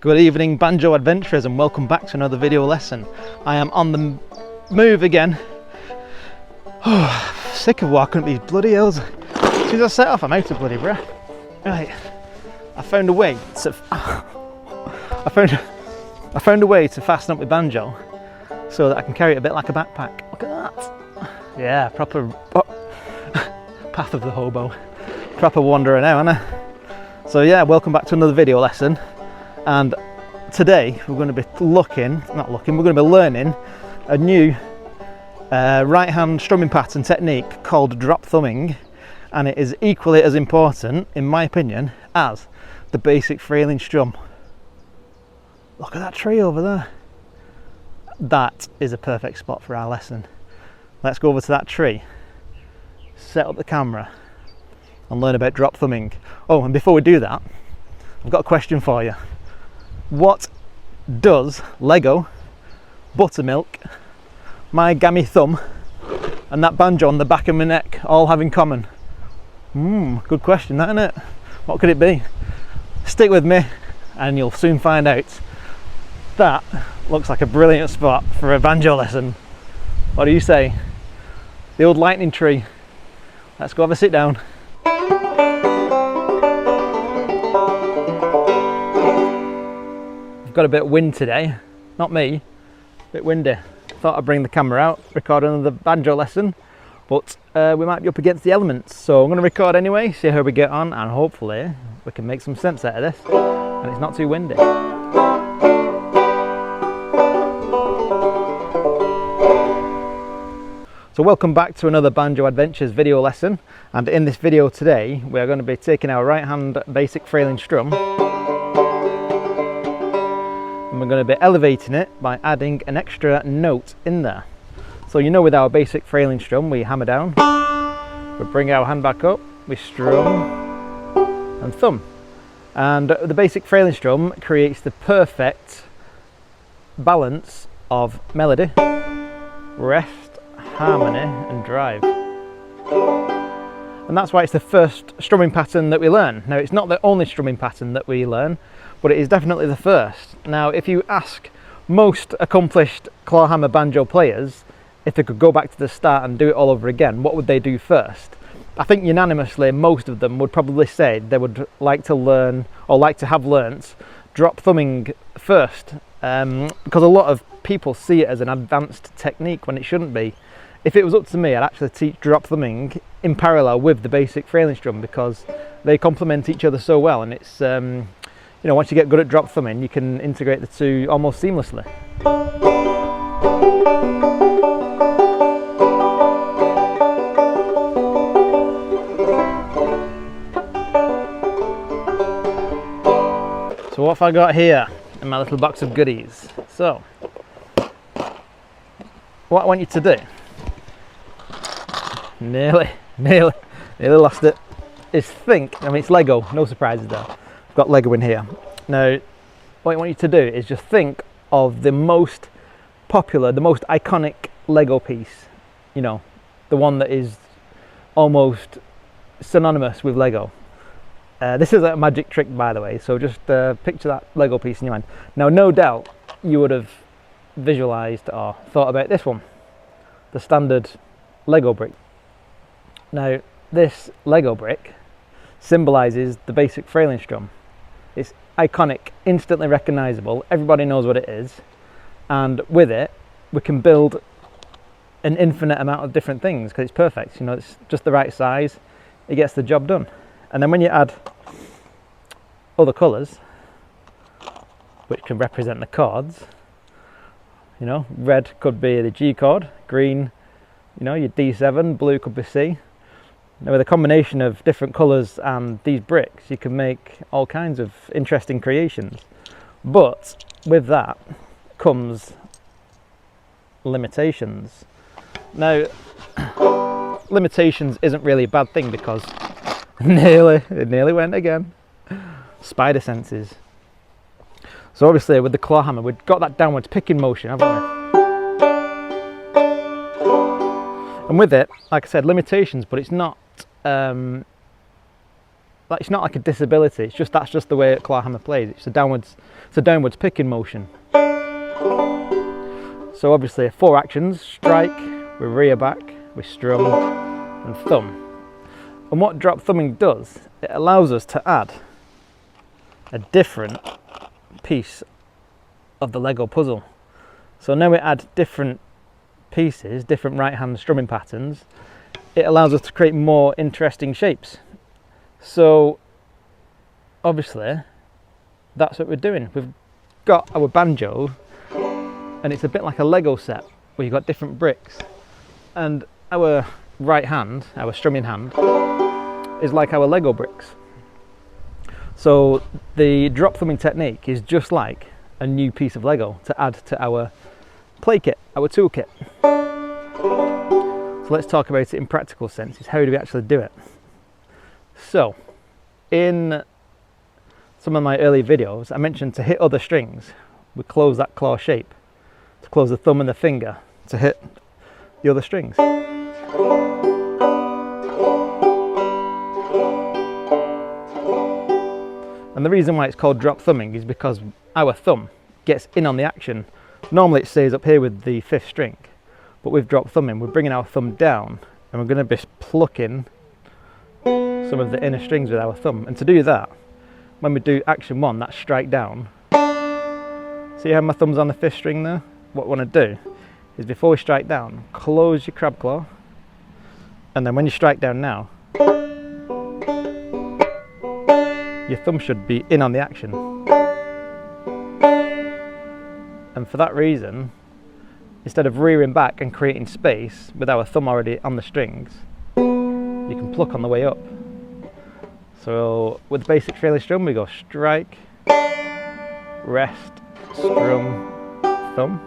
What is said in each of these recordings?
Good evening, Banjo adventurers, and welcome back to another video lesson. I am on the move again. Sick of walking up these bloody hills. As soon as I set off, I'm out of bloody breath. Right, I found a way to I found a way to fasten up my banjo so that I can carry it a bit like a backpack. Look at that. Yeah, proper path of the hobo. Proper wanderer now, aren't I? So yeah, welcome back to another video lesson. And today we're going to be we're going to be learning a new right hand strumming pattern technique called drop thumbing, and it is equally as important, in my opinion, as the basic frailing strum. Look at that tree over there. That is a perfect spot for our lesson. Let's go over to that tree, set up the camera and learn about drop thumbing. Oh, and before we do that, I've got a question for you. What does Lego, buttermilk, my gammy thumb and that banjo on the back of my neck all have in common? Good question, that, isn't it? What could it be? Stick with me and you'll soon find out. That looks like a brilliant spot for a banjo lesson. What do you say? The old lightning tree. Let's go have a sit down. Got a bit of wind today, not me, a bit windy. Thought I'd bring the camera out, record another banjo lesson, but we might be up against the elements, so I'm going to record anyway, see how we get on, and hopefully we can make some sense out of this and it's not too windy. So welcome back to another Banjo Adventures video lesson, and in this video today we are going to be taking our right hand basic frailing strum. We're going to be elevating it by adding an extra note in there. So you know, with our basic frailing strum, we hammer down, we bring our hand back up, we strum and thumb. And the basic frailing strum creates the perfect balance of melody, rest, harmony and drive. And that's why it's the first strumming pattern that we learn. Now, it's not the only strumming pattern that we learn, but it is definitely the first. Now, if you ask most accomplished clawhammer banjo players if they could go back to the start and do it all over again, what would they do first? I think unanimously most of them would probably say they would like to learn, or like to have learnt, drop thumbing first, because a lot of people see it as an advanced technique when it shouldn't be. If it was up to me, I'd actually teach drop thumbing in parallel with the basic frailing strum, because they complement each other so well, and it's you know, once you get good at drop thumbing, you can integrate the two almost seamlessly. So what have I got here in my little box of goodies? So, what I want you to do, nearly lost it, is think. I mean, it's Lego, no surprises there. Got Lego in here. Now, what I want you to do is just think of the most popular, the most iconic Lego piece, you know, the one that is almost synonymous with Lego. This is a magic trick, by the way, so just picture that Lego piece in your mind. Now, no doubt you would have visualized or thought about this one, the standard Lego brick. Now, this Lego brick symbolizes the basic frailing strum. It's iconic, instantly recognizable, everybody knows what it is, and with it we can build an infinite amount of different things because it's perfect. You know, it's just the right size, it gets the job done. And then when you add other colors which can represent the chords, you know, red could be the G chord, green, you know, your D7, blue could be C. Now, with a combination of different colours and these bricks, you can make all kinds of interesting creations. But with that comes limitations. Now, limitations isn't really a bad thing, because it nearly went again. Spider senses. So obviously with the clawhammer, we've got that downwards picking motion, haven't we? And with it, like I said, limitations, but it's not it's not like a disability, it's just that's just the way a clawhammer plays. It's a downwards picking motion. So obviously 4 actions: strike, we rear back, we strum and thumb. And what drop thumbing does, it allows us to add a different piece of the Lego puzzle. So now we add different pieces, different right hand strumming patterns. It allows us to create more interesting shapes. So obviously that's what we're doing. We've got our banjo, and it's a bit like a Lego set where you've got different bricks, and our right hand, our strumming hand, is like our Lego bricks. So the drop thumbing technique is just like a new piece of Lego to add to our play kit, our toolkit. So let's talk about it in practical senses. How do we actually do it? So in some of my early videos, I mentioned to hit other strings, we close that claw shape, to close the thumb and the finger to hit the other strings. And the reason why it's called drop thumbing is because our thumb gets in on the action. Normally it stays up here with the 5th string, but with drop thumbing, we're bringing our thumb down and we're going to be plucking some of the inner strings with our thumb. And to do that, when we do action 1, that's strike down. See how my thumb's on the 5th string there? What we want to do is, before we strike down, close your crab claw, and then when you strike down now, your thumb should be in on the action. And for that reason, instead of rearing back and creating space with our thumb already on the strings, you can pluck on the way up. So with the basic fairly strum, we go strike, rest, strum, thumb.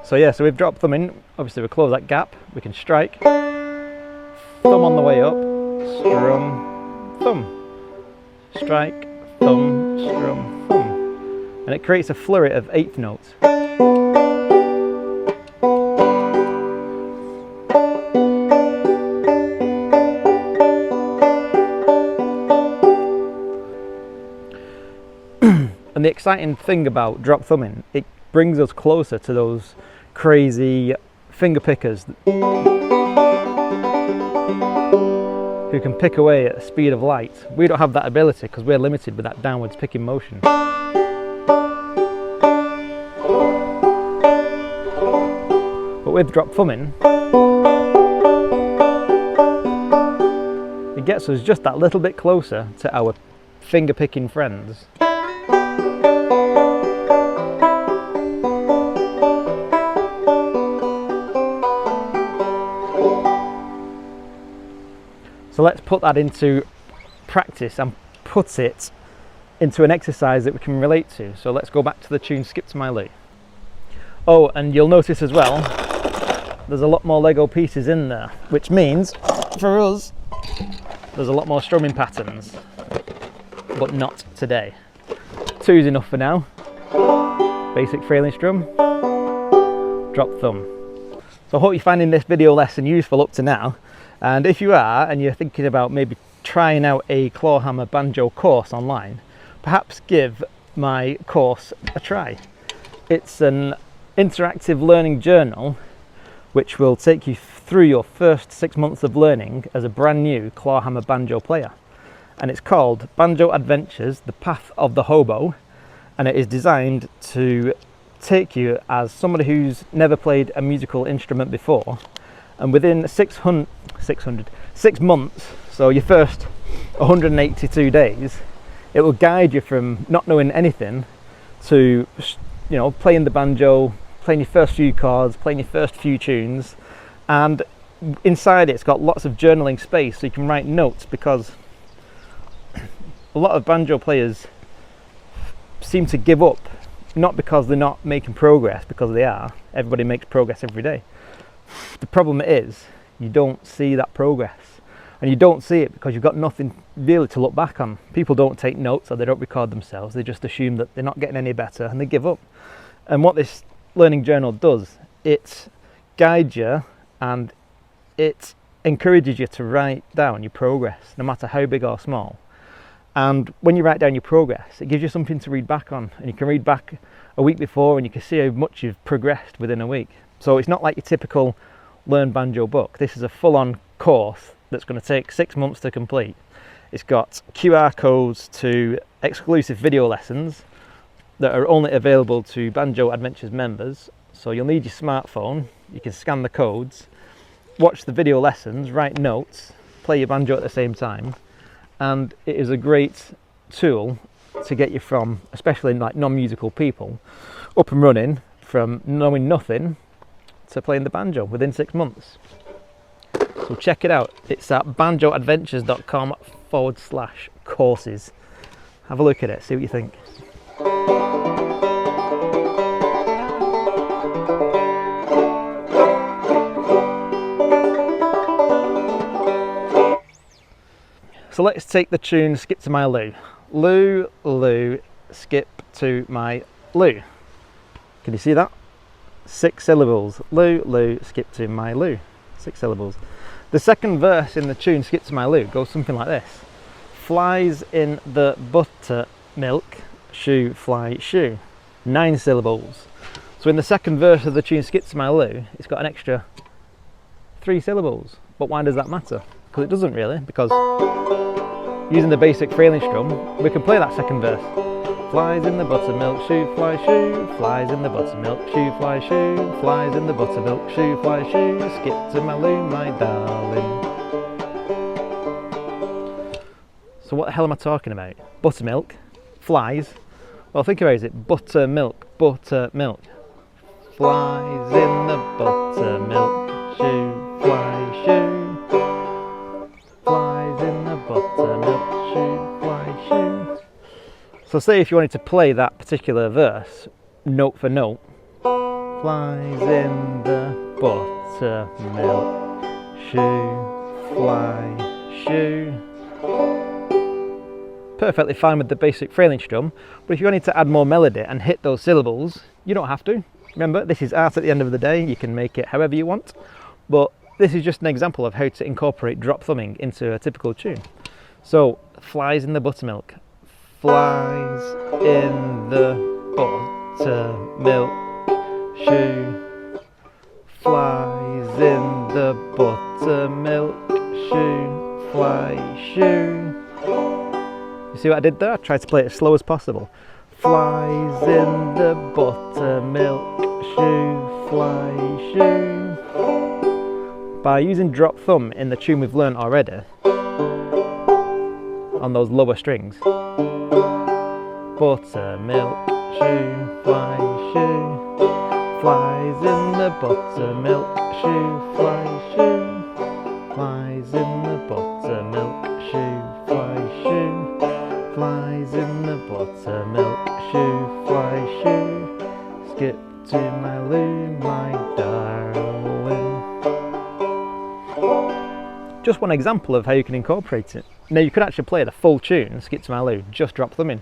So yeah, so we've dropped thumbing. Obviously we close that gap, we can strike, thumb on the way up, strum, thumb. Strike, thumb, strum, thumb. And it creates a flurry of 8th notes. And the exciting thing about drop thumbing, it brings us closer to those crazy finger pickers who can pick away at the speed of light. We don't have that ability because we're limited with that downwards picking motion. But with drop thumbing, it gets us just that little bit closer to our finger picking friends. So let's put that into practice and put it into an exercise that we can relate to. So let's go back to the tune Skip to My Lou. Oh, and you'll notice as well, there's a lot more Lego pieces in there, which means for us, there's a lot more strumming patterns, but not today. 2 is enough for now. Basic frailing strum, drop thumb. So I hope you're finding this video lesson useful up to now. And if you are, and you're thinking about maybe trying out a clawhammer banjo course online, perhaps give my course a try. It's an interactive learning journal which will take you through your first 6 months of learning as a brand new clawhammer banjo player. And it's called Banjo Adventures, The Path of the Hobo, and it is designed to take you as somebody who's never played a musical instrument before, and within 6 months, so your first 182 days, it will guide you from not knowing anything to, you know, playing the banjo, playing your first few chords, playing your first few tunes. And inside it's got lots of journaling space so you can write notes, because a lot of banjo players seem to give up, not because they're not making progress, because they are. Everybody makes progress every day. The problem is you don't see that progress, and you don't see it because you've got nothing really to look back on. People don't take notes, or they don't record themselves. They just assume that they're not getting any better and they give up. And what this learning journal does, it guides you and it encourages you to write down your progress, no matter how big or small. And when you write down your progress, it gives you something to read back on, and you can read back a week before and you can see how much you've progressed within a week. So it's not like your typical Learn Banjo book. This is a full-on course that's going to take 6 months to complete. It's got QR codes to exclusive video lessons that are only available to Banjo Adventures members. So you'll need your smartphone, you can scan the codes, watch the video lessons, write notes, play your banjo at the same time, and it is a great tool to get you from, especially like non-musical people, up and running from knowing nothing to playing the banjo within 6 months. So check it out. It's at banjoadventures.com/courses. Have a look at it, see what you think. So let's take the tune Skip to My Lou. Lou, Lou, skip to my Lou. Can you see that? 6 syllables. Lou, Lou, skip to my Lou. 6 syllables. The second verse in the tune Skip to My Lou goes something like this. Flies in the buttermilk, shoe, fly, shoe. 9 syllables. So in the second verse of the tune Skip to My Lou, it's got an extra 3 syllables. But why does that matter? Because it doesn't really, because using the basic frailing strum, we can play that second verse. Flies in the buttermilk, shoe, fly, shoe. Flies in the buttermilk, shoe, fly, shoe. Flies in the buttermilk, shoe, fly, shoe. Skip to my Lou, my darling. So what the hell am I talking about? Buttermilk, flies. Well, think about it. Is it buttermilk, buttermilk. Flies in the buttermilk, shoe, fly, shoe. Flies in the buttermilk, shoe, fly, shoe. So say if you wanted to play that particular verse, note for note. Flies in the buttermilk, shoe, fly, shoe. Perfectly fine with the basic frailing strum, but if you wanted to add more melody and hit those syllables, you don't have to. Remember, this is art at the end of the day, you can make it however you want, but this is just an example of how to incorporate drop thumbing into a typical tune. So, flies in the buttermilk. Flies in the buttermilk, shoe. Flies in the buttermilk, shoe, fly, shoe. You see what I did there? I tried to play it as slow as possible. Flies in the buttermilk, shoe, fly, shoe. By using drop thumb in the tune we've learnt already, on those lower strings. Buttermilk, shoe, fly, shoe. Flies in the buttermilk, shoe, fly, shoe. Flies in the buttermilk, shoe, fly, shoe. Flies in the buttermilk, shoe, fly, shoe. Skip to my Lou, my darling. Just one example of how you can incorporate it. Now you could actually play the full tune, Skip to My Lou, just drop them in.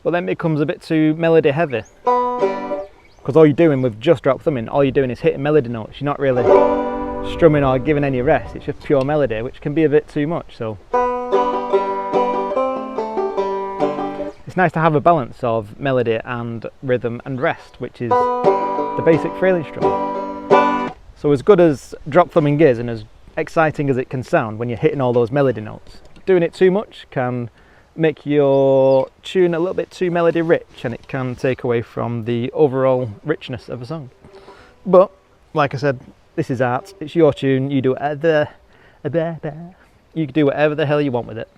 But then it becomes a bit too melody heavy. Because all you're doing with just drop thumbing, all you're doing is hitting melody notes. You're not really strumming or giving any rest. It's just pure melody, which can be a bit too much. So it's nice to have a balance of melody and rhythm and rest, which is the basic frailing strum. So as good as drop thumbing is and as exciting as it can sound when you're hitting all those melody notes, doing it too much can make your tune a little bit too melody rich, and it can take away from the overall richness of a song. But like I said, this is art, it's your tune, you do whatever you can do whatever the hell you want with it.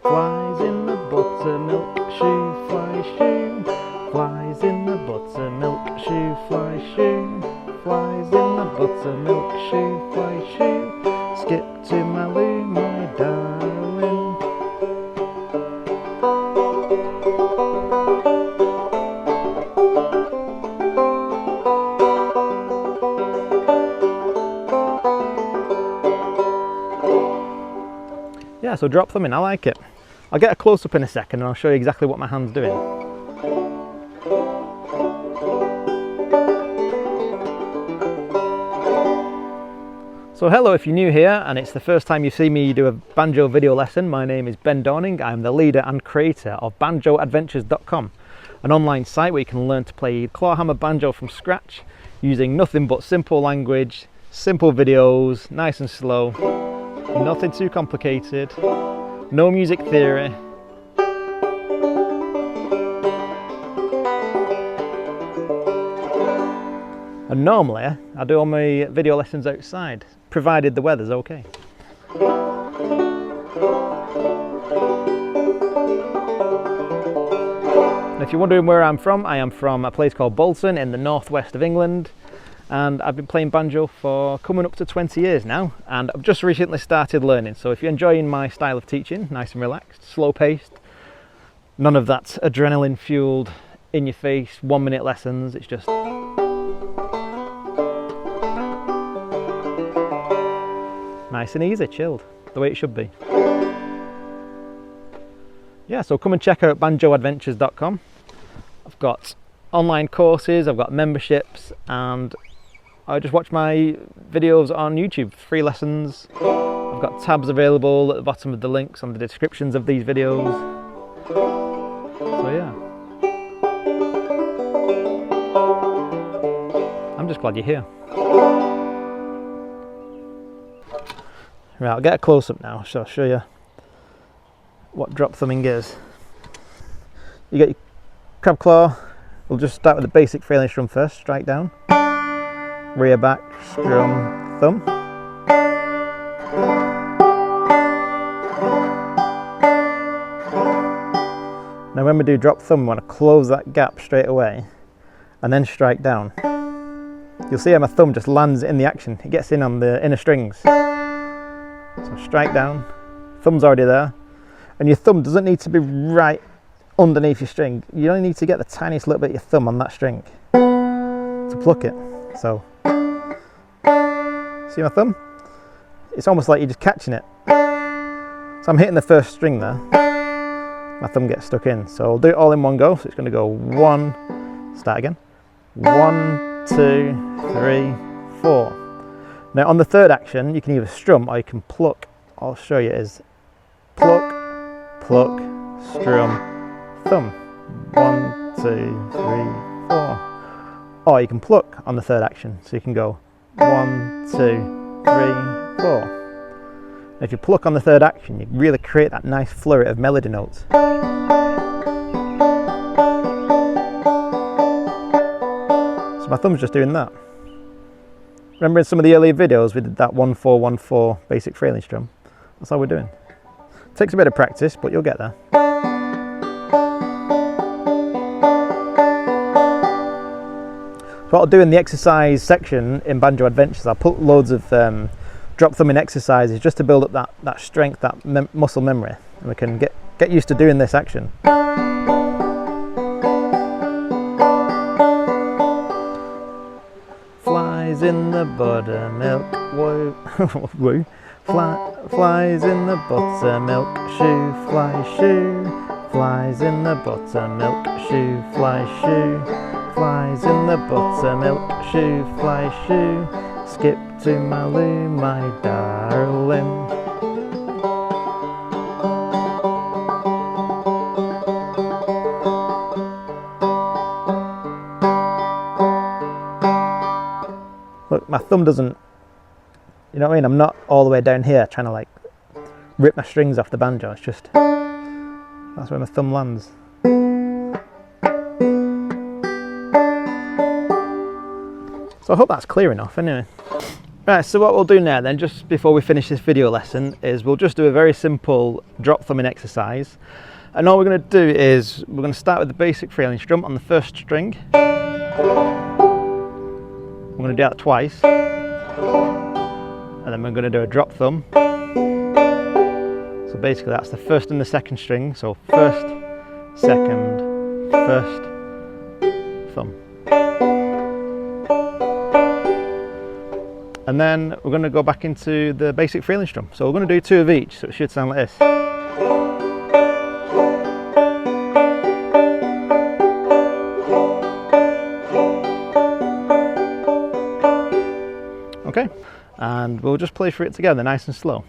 Flies in the buttermilk, shoe, fly, shoe. Flies in the buttermilk, shoe, fly, shoe. Flies in the buttermilk, shoe, fly, shoe. Skip to my Lou, my darling. Yeah, so drop them in, I like it. I'll get a close-up in a second and I'll show you exactly what my hand's doing. So hello, if you're new here and it's the first time you see me do a banjo video lesson, my name is Ben Dorning. I'm the leader and creator of banjoadventures.com, an online site where you can learn to play clawhammer banjo from scratch using nothing but simple language, simple videos, nice and slow, nothing too complicated, no music theory. And normally I do all my video lessons outside, provided the weather's okay. And if you're wondering where I'm from, I am from a place called Bolton in the northwest of England, and I've been playing banjo for coming up to 20 years now, and I've just recently started learning. So if you're enjoying my style of teaching, nice and relaxed, slow paced, none of that adrenaline fueled, in your face, 1 minute lessons, it's just nice and easy, chilled, the way it should be. Yeah, so come and check out banjoadventures.com. I've got online courses, I've got memberships, and I just watch my videos on YouTube, free lessons. I've got tabs available at the bottom of the links on the descriptions of these videos. So yeah. I'm just glad you're here. Right, I'll get a close-up now, so I'll show you what drop thumbing is. You get your crab claw. We'll just start with the basic frailing strum first. Strike down, rear back, strum, thumb. Now when we do drop thumb, we want to close that gap straight away and then strike down. You'll see how my thumb just lands in the action. It gets in on the inner strings. So strike down, thumb's already there, and your thumb doesn't need to be right underneath your string. You only need to get the tiniest little bit of your thumb on that string to pluck it. So, see my thumb? It's almost like you're just catching it. So I'm hitting the first string there, my thumb gets stuck in. So I'll do it all in one go. So it's going to go 1, start again, 1, 2, 3, 4. Now on the third action, you can either strum or you can pluck. I'll show you is pluck, pluck, strum, thumb. 1, 2, 3, 4. Or you can pluck on the third action. So you can go 1, 2, 3, 4. And if you pluck on the third action, you really create that nice flurry of melody notes. So my thumb's just doing that. Remember in some of the earlier videos we did that 1-4-1-4 basic frailing strum? That's all we're doing. Takes a bit of practice, but you'll get there. So what I'll do in the exercise section in Banjo Adventures, I'll put loads of drop thumbing exercises just to build up that strength, that muscle memory, and we can get used to doing this action. Flies in the buttermilk, woo, woo. Flies in the buttermilk, shoe, fly, shoe. Flies in the buttermilk, shoe, fly, shoe. Flies in the buttermilk, shoe, fly, shoe. Skip to my loo, my darling. Look, my thumb doesn't, you know what I mean? I'm not all the way down here trying to like rip my strings off the banjo. It's just, that's where my thumb lands. So I hope that's clear enough anyway. Right, so what we'll do now then, just before we finish this video lesson, is we'll just do a very simple drop thumbing exercise. And all we're going to do is, we're going to start with the basic frailing strum on the first string. I'm going to do that twice, and then we're going to do a drop thumb. So basically that's the first and the second string, so first, second, first, thumb. And then we're going to go back into the basic frailing strum. So we're going to do 2 of each, so it should sound like this. Okay, and we'll just play through it together nice and slow.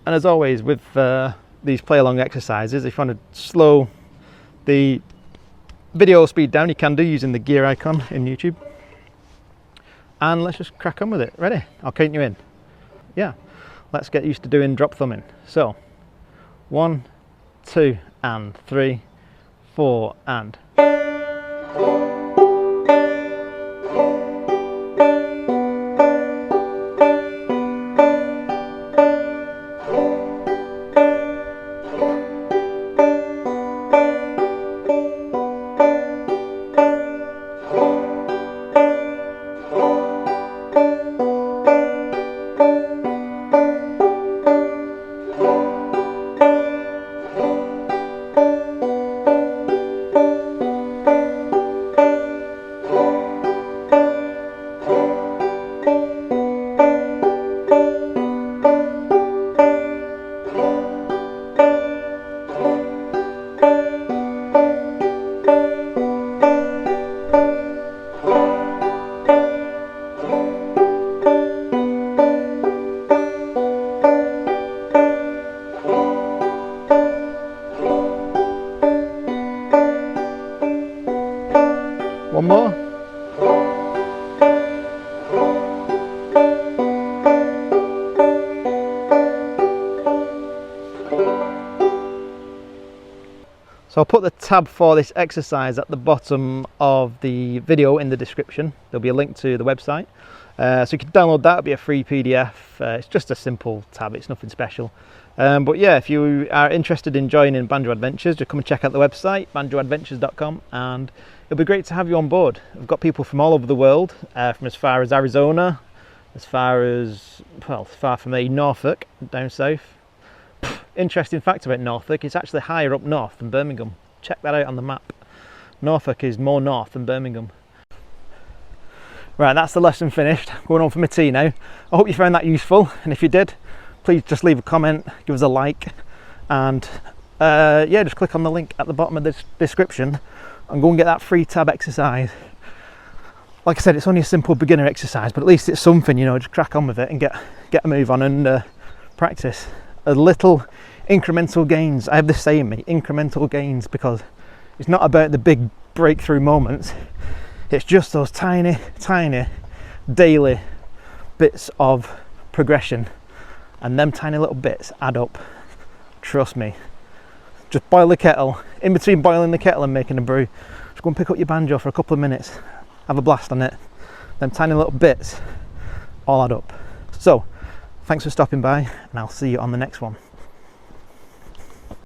And as always with these play along exercises, if you want to slow the video speed down, you can do using the gear icon in YouTube. And let's just crack on with it. Ready? I'll count you in. Yeah, let's get used to doing drop thumbing. So 1, 2 and 3, 4 and. One more. So I'll put the tab for this exercise at the bottom of the video in the description. There'll be a link to the website. So you can download that, it'll be a free PDF. It's just a simple tab, it's nothing special. But yeah, if you are interested in joining Banjo Adventures, just come and check out the website, banjoadventures.com, and it'll be great to have you on board. I've got people from all over the world, from as far as Arizona, as far as, well, far from me, Norfolk, down south. Interesting fact about Norfolk, it's actually higher up north than Birmingham. Check that out on the map. Norfolk is more north than Birmingham. Right, that's the lesson finished. Going on for my tea now. I hope you found that useful, and if you did, please just leave a comment, give us a like, and yeah, just click on the link at the bottom of this description and go and get that free tab exercise. Like I said, it's only a simple beginner exercise, but at least it's something, you know, just crack on with it and get a move on and practice. A little incremental gains. I have this saying, mate, incremental gains, because it's not about the big breakthrough moments. It's just those tiny, tiny daily bits of progression, and them tiny little bits add up. Trust me. Just boil the kettle. In between boiling the kettle and making a brew, just go and pick up your banjo for a couple of minutes, have a blast on it. Them tiny little bits all add up. So thanks for stopping by, and I'll see you on the next one.